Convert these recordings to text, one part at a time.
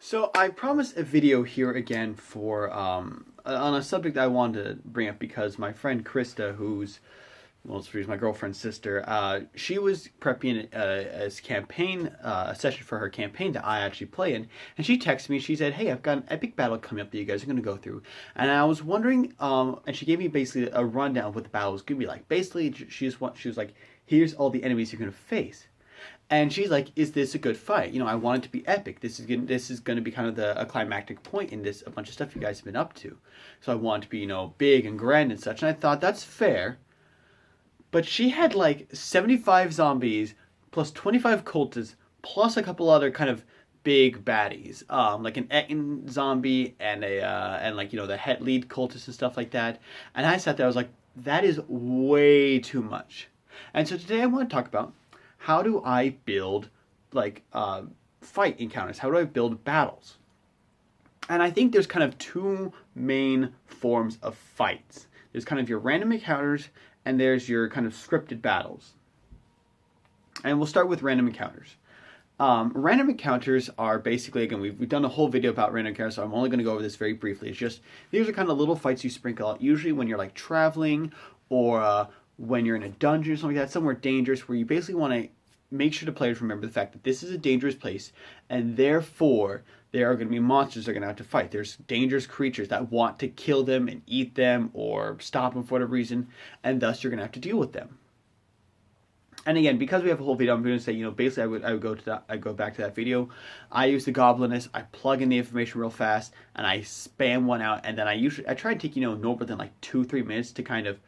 So I promised a video here again for on a subject I wanted to bring up because my friend Krista, she's my girlfriend's sister, she was prepping as campaign a session for her campaign that I actually play in, and she texted me. She said, "Hey, I've got an epic battle coming up that you guys are going to go through," and I was wondering, and she gave me basically a rundown of what the battle was going to be like. Basically, she was like, "Here's all the enemies you're going to face." And she's like, "Is this a good fight? I want it to be epic. This is going to be kind of a climactic point in this a bunch of stuff you guys have been up to. So I want it to be big and grand and such." And I thought that's fair. But she had like 75 zombies plus 25 cultists plus a couple other kind of big baddies, like an Etten zombie and the head lead cultist and stuff like that. And I sat there, I was like, that is way too much. And so today I want to talk about how do I build fight encounters? How do I build battles? And I think there's kind of two main forms of fights. There's kind of your random encounters and there's your kind of scripted battles. And we'll start with random encounters. Random encounters are basically, again, we've done a whole video about random encounters, so I'm only going to go over this very briefly. It's just, these are kind of little fights you sprinkle out, usually when you're like traveling or when you're in a dungeon or something like that, somewhere dangerous, where you basically want to make sure the players remember the fact that this is a dangerous place, and therefore there are going to be monsters they're going to have to fight. There's dangerous creatures that want to kill them and eat them or stop them for whatever reason, and thus you're going to have to deal with them. And again, because we have a whole video, I'm going to say, basically I would go back to that video. I use the goblinist, I plug in the information real fast, and I spam one out, and then I try to take, no more than like 2-3 minutes to kind of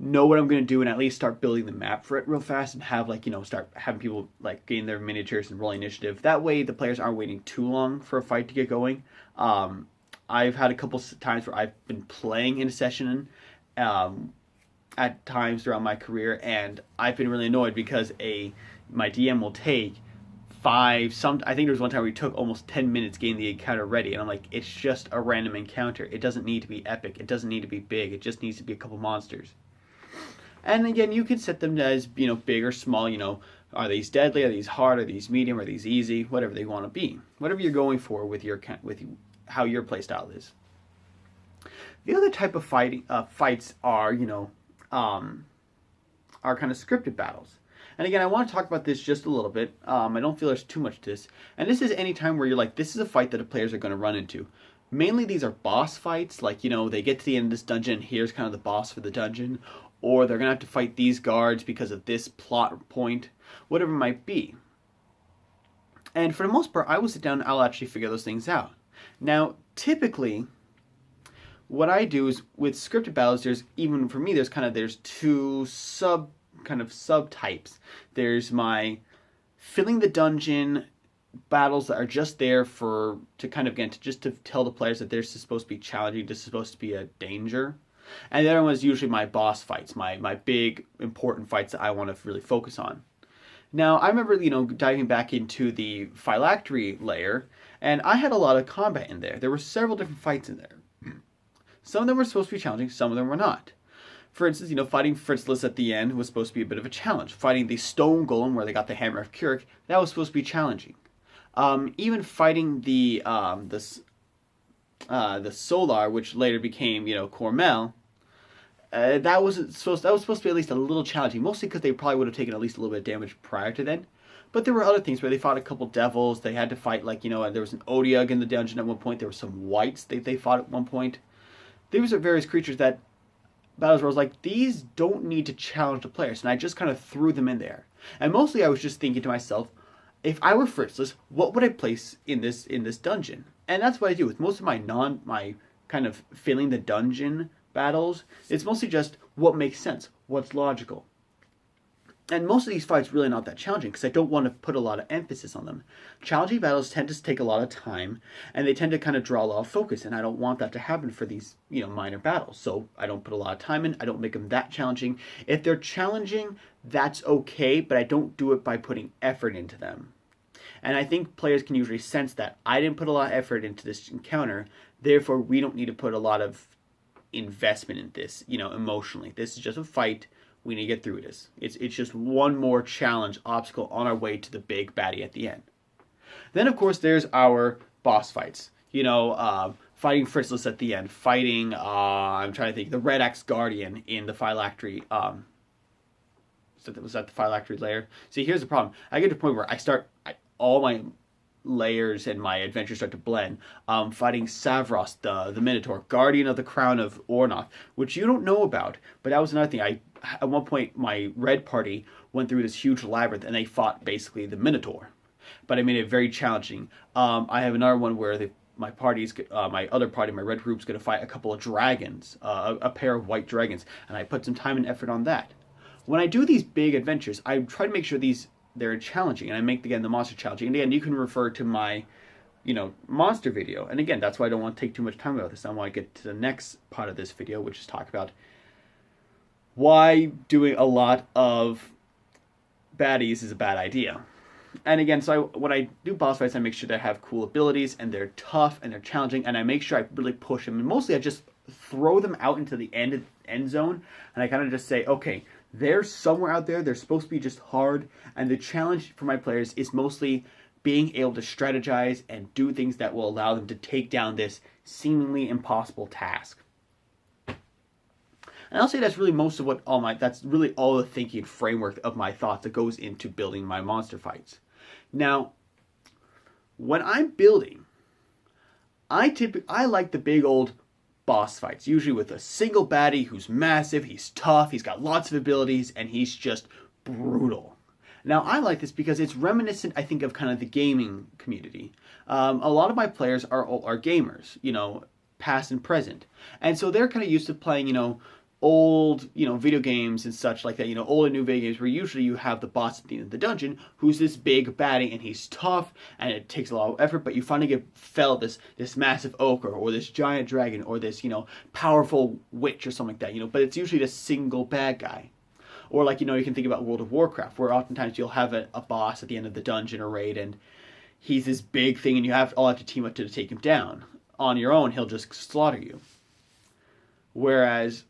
know what I'm going to do and at least start building the map for it real fast and have start having people getting their miniatures and roll initiative. That way the players aren't waiting too long for a fight to get going. I've had a couple times where I've been playing in a session at times throughout my career, and I've been really annoyed because my DM will take I think there was one time where we took almost 10 minutes getting the encounter ready, and I'm like, it's just a random encounter. It doesn't need to be epic. It doesn't need to be big. It just needs to be a couple monsters. And again, you can set them as, big or small, are these deadly, are these hard, are these medium, are these easy, whatever they want to be. Whatever you're going for with how your playstyle is. The other type of fights are, are kind of scripted battles. And again, I want to talk about this just a little bit. I don't feel there's too much to this. And this is any time where you're like, this is a fight that the players are going to run into. Mainly these are boss fights, like, they get to the end of this dungeon, here's kind of the boss for the dungeon, or they're going to have to fight these guards because of this plot point, whatever it might be. And for the most part, I will sit down and I'll actually figure those things out. Now, typically, what I do is with scripted battles, there's two subtypes. There's my filling the dungeon battles that are just there to tell the players that they're supposed to be challenging, this is supposed to be a danger. And the other one is usually my boss fights, my big important fights that I want to really focus on. Now, I remember, diving back into the phylactery layer, and I had a lot of combat in there. There were several different fights in there. Some of them were supposed to be challenging, some of them were not. For instance, fighting Fritzless at the end was supposed to be a bit of a challenge. Fighting the stone golem, where they got the hammer of Keurig, that was supposed to be challenging. Even fighting the Solar, which later became, Cormel, that was supposed to be at least a little challenging, mostly because they probably would have taken at least a little bit of damage prior to then. But there were other things where they fought a couple devils. They had to fight, and there was an Odiug in the dungeon at one point. There were some wights they fought at one point. There was various creatures that battles where I was like, these don't need to challenge the players, and I just kind of threw them in there. And mostly I was just thinking to myself, if I were Fritzless, what would I place in this dungeon? And that's what I do with most of my kind of filling the dungeon battles. It's mostly just what makes sense, what's logical. And most of these fights really not that challenging because I don't want to put a lot of emphasis on them. Challenging battles tend to take a lot of time, and they tend to kind of draw a lot of focus, and I don't want that to happen for these, minor battles. So I don't put a lot of time in. I don't make them that challenging. If they're challenging, that's okay, but I don't do it by putting effort into them. And I think players can usually sense that I didn't put a lot of effort into this encounter, therefore we don't need to put a lot of investment in this, emotionally. This is just a fight. We need to get through this. It's just one more challenge, obstacle on our way to the big baddie at the end. Then, of course, there's our boss fights. Fighting Fritzless at the end, fighting, I'm trying to think, the Red Axe Guardian in the Phylactery, was that the Phylactery layer? See, here's the problem. I get to a point where all my layers and my adventures start to blend. Fighting Savros, the Minotaur, Guardian of the Crown of Ornoth, which you don't know about, but that was another thing. At one point, my red party went through this huge labyrinth, and they fought basically the Minotaur. But I made it very challenging. I have another one where my other party, my red group's going to fight a couple of dragons, a pair of white dragons, and I put some time and effort on that. When I do these big adventures, I try to make sure they're challenging, and I make again the monster challenging. And again, you can refer to my, monster video. And again, that's why I don't want to take too much time about this. I want to get to the next part of this video, which is talk about why doing a lot of baddies is a bad idea. And again, when I do boss fights, I make sure they have cool abilities, and they're tough, and they're challenging, and I make sure I really push them. And mostly I just throw them out into the end zone, and I kind of just say, okay, they're somewhere out there, they're supposed to be just hard, and the challenge for my players is mostly being able to strategize and do things that will allow them to take down this seemingly impossible task. And I'll say that's really most of that's really all the thinking framework of my thoughts that goes into building my monster fights. Now, when I'm building, I like the big old boss fights, usually with a single baddie who's massive, he's tough, he's got lots of abilities, and he's just brutal. Now, I like this because it's reminiscent, I think, of kind of the gaming community. A lot of my players are gamers, past and present. And so they're kind of used to playing, old, video games and such like that, old and new video games where usually you have the boss at the end of the dungeon who's this big baddie and he's tough and it takes a lot of effort, but you finally get felled this massive ochre or this giant dragon or this, powerful witch or something like that, but it's usually the single bad guy. Or like, you can think about World of Warcraft, where oftentimes you'll have a boss at the end of the dungeon or raid and he's this big thing and you all have to team up to take him down. On your own, he'll just slaughter you. Whereas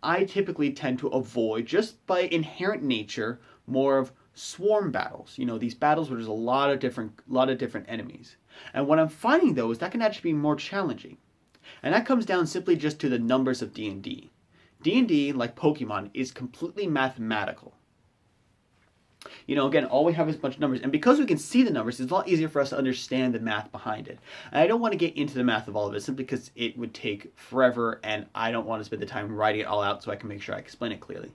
I typically tend to avoid, just by inherent nature, more of swarm battles. These battles where there's a lot of different enemies. And what I'm finding, though, is that can actually be more challenging. And that comes down simply just to the numbers of D&D. D&D, like Pokemon, is completely mathematical. Again, all we have is a bunch of numbers. And because we can see the numbers, it's a lot easier for us to understand the math behind it. And I don't want to get into the math of all of it simply because it would take forever and I don't want to spend the time writing it all out so I can make sure I explain it clearly.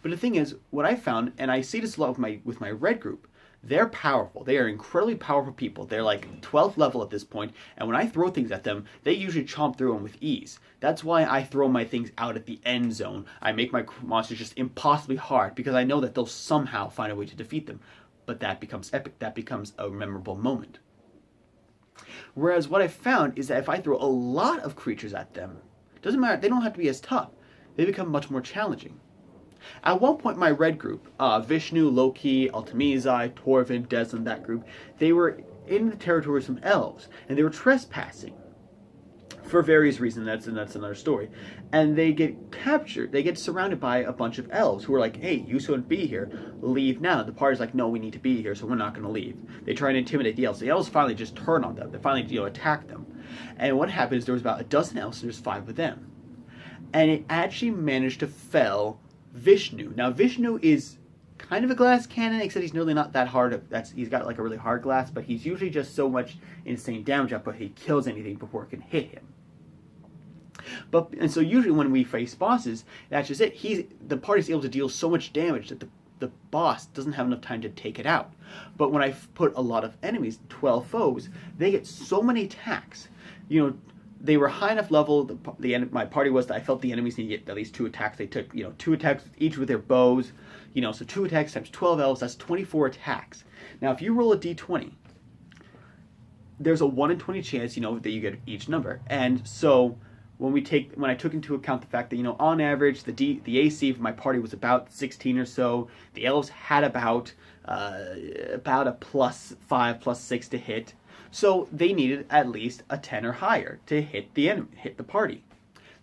But the thing is, what I found, and I see this a lot with my red group, they're powerful. They are incredibly powerful people. They're like 12th level at this point, and when I throw things at them, they usually chomp through them with ease. That's why I throw my things out at the end zone. I make my monsters just impossibly hard, because I know that they'll somehow find a way to defeat them. But that becomes epic. That becomes a memorable moment. Whereas what I found is that if I throw a lot of creatures at them, it doesn't matter, they don't have to be as tough. They become much more challenging. At one point, my red group, Vishnu, Loki, Altamizai, Torvin, Deslin, that group, they were in the territory of some elves, and they were trespassing for various reasons. That's another story. And they get captured. They get surrounded by a bunch of elves who are like, hey, you shouldn't be here. Leave now. The party's like, no, we need to be here, so we're not going to leave. They try and intimidate the elves. The elves finally just turn on them. They finally, attack them. And what happened is there was about a dozen elves, and there's 5 of them. And it actually managed to fell Vishnu. Now, Vishnu is kind of a glass cannon, except he's nearly not that hard. He's got like a really hard glass, but he's usually just so much insane damage up, but he kills anything before it can hit him. And so usually when we face bosses, that's just it. The party's able to deal so much damage that the boss doesn't have enough time to take it out. But when I put a lot of enemies, 12 foes, they get so many attacks. They were high enough level, my party was, that I felt the enemies needed to get at least 2 attacks. They took, 2 attacks each with their bows, so 2 attacks times 12 elves, that's 24 attacks. Now, if you roll a d20, there's a 1 in 20 chance, that you get each number. And so when I took into account the fact that, on average, the AC for my party was about 16 or so, the elves had about a +5, +6 to hit. So they needed at least a 10 or higher to hit the party.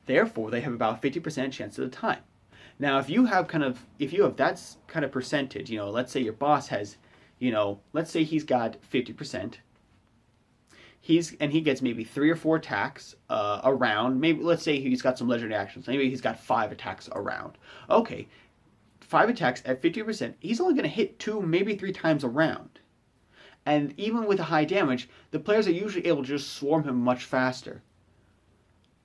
Therefore, they have about 50% chance at a time. Now, if you have that kind of percentage, let's say your boss has, let's say he's got 50%. he gets maybe 3 or 4 attacks around. Maybe let's say he's got some legendary actions. Maybe he's got 5 attacks around. Okay, 5 attacks at 50%. He's only going to hit 2, maybe 3 times around. And even with a high damage, the players are usually able to just swarm him much faster.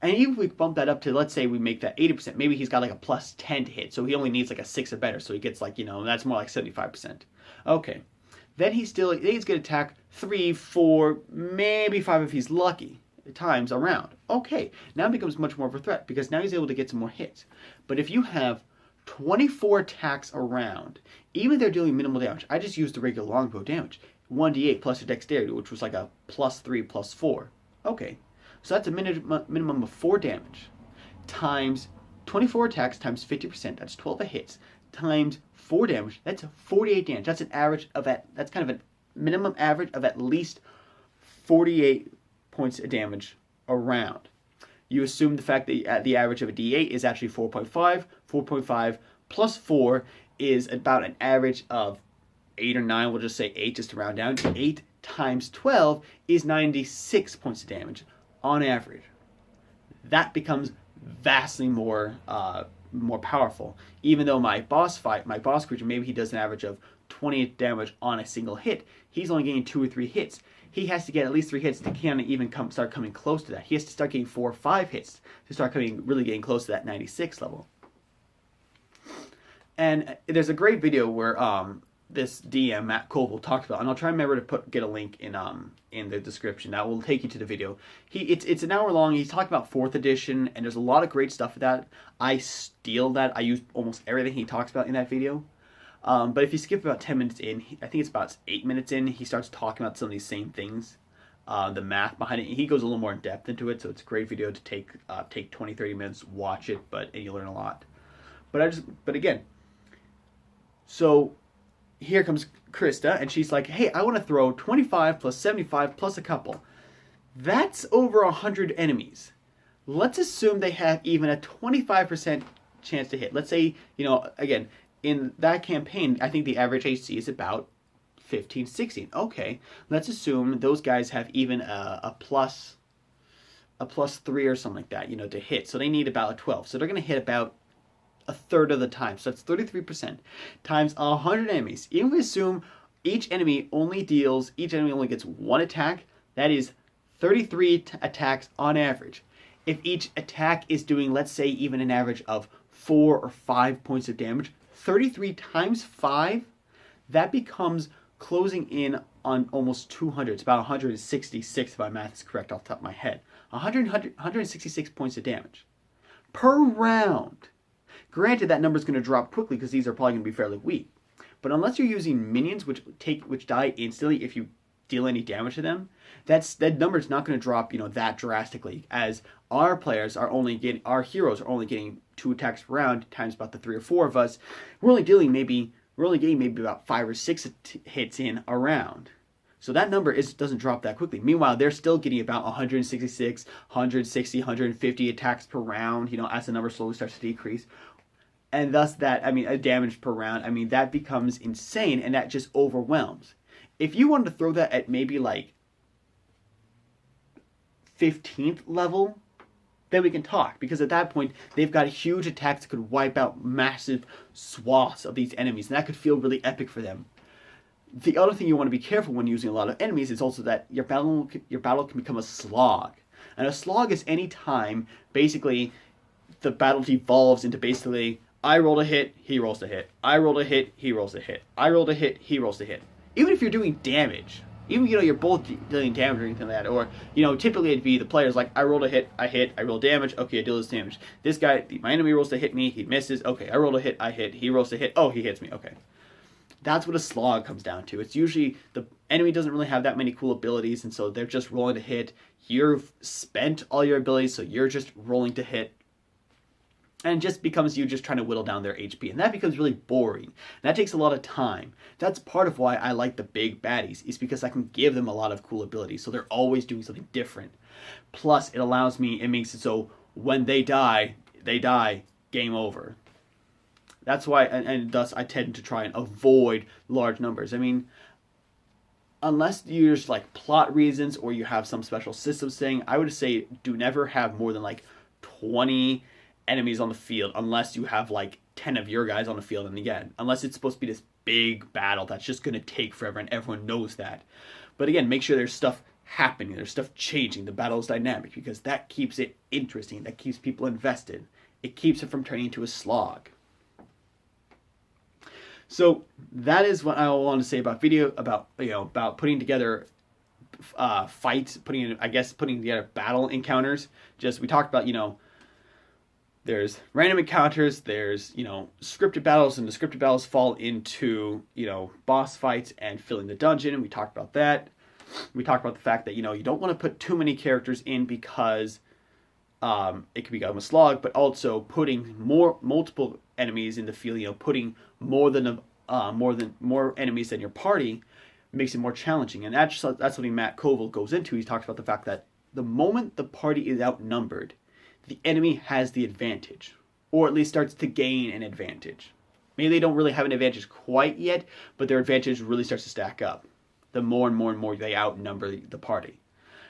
And even if we bump that up to, let's say we make that 80%, maybe he's got like a plus 10 to hit, so he only needs like a 6 or better, so he gets like, that's more like 75%. Okay. Then he's going to attack 3, 4, maybe 5 if he's lucky times around. Okay, now it becomes much more of a threat because now he's able to get some more hits. But if you have 24 attacks around, even if they're dealing minimal damage, I just used the regular longbow damage. 1d8 plus your dexterity, which was like a plus 3, plus 4. Okay, so that's a minimum of 4 damage times 24 attacks times 50%. That's 12 hits times 4 damage. That's 48 damage. That's an average of that's kind of a minimum average of at least 48 points of damage around. You assume the fact that the average of a d8 is actually 4.5. 4.5 plus 4 is about an average of 8 or 9. We'll just say 8 just to round down. 8 times 12 is 96 points of damage on average. That becomes vastly more powerful. Even though my boss creature, maybe he does an average of 20 damage on a single hit, he's only getting 2 or 3 hits. He has to get at least 3 hits to kind of even start coming close to that. He has to start getting 4 or 5 hits to start really getting close to that 96 level. And there's a great video where this DM, Matt Colville, talked about, and I'll try and remember to get a link in the description that will take you to the video. It's an hour long. He's talking about 4th edition, and there's a lot of great stuff with that. I steal that. I use almost everything he talks about in that video. But if you skip about 10 minutes in, I think it's about 8 minutes in, he starts talking about some of these same things, the math behind it. He goes a little more in depth into it, so it's a great video to take 20-30 minutes, watch it, and you learn a lot. But again, so here comes Krista, and she's like, hey, I want to throw 25 plus 75 plus a couple. That's over 100 enemies. Let's assume they have even a 25% chance to hit. Let's say, again, in that campaign, I think the average AC is about 15, 16. Okay, let's assume those guys have even a plus 3 or something like that, to hit. So they need about a 12. So they're going to hit about a third of the time. So that's 33% times 100 enemies. Even if we assume each enemy only gets 1 attack, that is 33 attacks on average. If each attack is doing, let's say, even an average of 4 or 5 points of damage, 33 times 5, that becomes closing in on almost 200. It's about 166 if my math is correct off the top of my head. 166 points of damage per round. Granted, that number is going to drop quickly because these are probably going to be fairly weak. But unless you're using minions, which die instantly if you deal any damage to them, that number is not going to drop, that drastically. As our heroes are only getting 2 attacks per round times about the 3 or 4 of us. We're only getting maybe about 5 or 6 hits in a round. So that number doesn't drop that quickly. Meanwhile, they're still getting about 166, 160, 150 attacks per round, as the number slowly starts to decrease. And thus a damage per round, that becomes insane, and that just overwhelms. If you wanted to throw that at maybe like 15th level, then we can talk. Because at that point, they've got huge attacks that could wipe out massive swaths of these enemies, and that could feel really epic for them. The other thing you want to be careful when using a lot of enemies is also that your battle can become a slog. And a slog is any time, basically, the battle devolves into basically, I rolled a hit, he rolls a hit. I rolled a hit, he rolls a hit. I rolled a hit, he rolls a hit. Even if you're doing damage, even you're both dealing damage or anything like that, or typically it'd be the players like, I rolled a hit, I hit, I roll damage, okay, I deal this damage. This guy, my enemy rolls to hit me, he misses, okay, I rolled a hit, I hit, he rolls to hit, oh, he hits me, okay. That's what a slog comes down to. It's usually the enemy doesn't really have that many cool abilities, and so they're just rolling to hit. You've spent all your abilities, so you're just rolling to hit. And it just becomes you just trying to whittle down their HP. And that becomes really boring. And that takes a lot of time. That's part of why I like the big baddies, is because I can give them a lot of cool abilities. So they're always doing something different. Plus, it makes it so when they die, game over. That's why, and thus I tend to try and avoid large numbers. unless there's like plot reasons or you have some special system thing, I would say do never have more than like 20 enemies on the field unless you have like 10 of your guys on the field. And again, unless it's supposed to be this big battle that's just going to take forever and everyone knows that. But again, make sure there's stuff happening, there's stuff changing, the battle is dynamic, because that keeps it interesting, that keeps people invested. It keeps it from turning into a slog. So that is what I want to say about video, about putting together fights, putting together battle encounters. Just we talked about, there's random encounters, there's scripted battles, and the scripted battles fall into boss fights and filling the dungeon, and we talked about that. We talked about the fact that you don't want to put too many characters in because it can become a slog, but also putting multiple enemies in the field, putting more enemies than your party makes it more challenging. And that's something Matt Koval goes into. He talks about the fact that the moment the party is outnumbered, the enemy has the advantage, or at least starts to gain an advantage. Maybe they don't really have an advantage quite yet, but their advantage really starts to stack up the more and more they outnumber the party.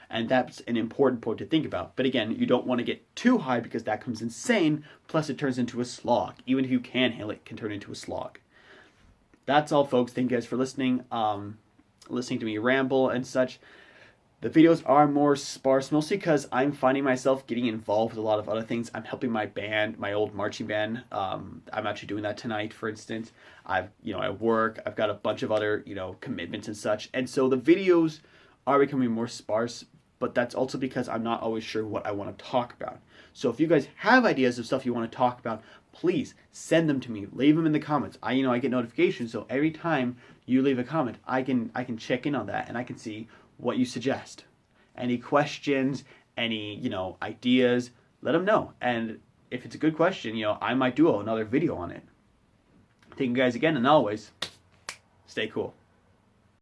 And that's an important point to think about. But again, you don't want to get too high because that becomes insane, plus it turns into a slog. Even if you can handle it, it can turn into a slog. That's all, folks. Thank you guys for listening to me ramble and such. The videos are more sparse, mostly because I'm finding myself getting involved with a lot of other things. I'm helping my band, my old marching band. I'm actually doing that tonight, for instance. I work. I've got a bunch of other, commitments and such. And so the videos are becoming more sparse, but that's also because I'm not always sure what I want to talk about. So if you guys have ideas of stuff you want to talk about, please send them to me. Leave them in the comments. I get notifications, so every time you leave a comment, I can check in on that and I can see what you suggest. Any questions, any, ideas, let them know. And if it's a good question, I might do another video on it. Thank you guys again, and always, stay cool.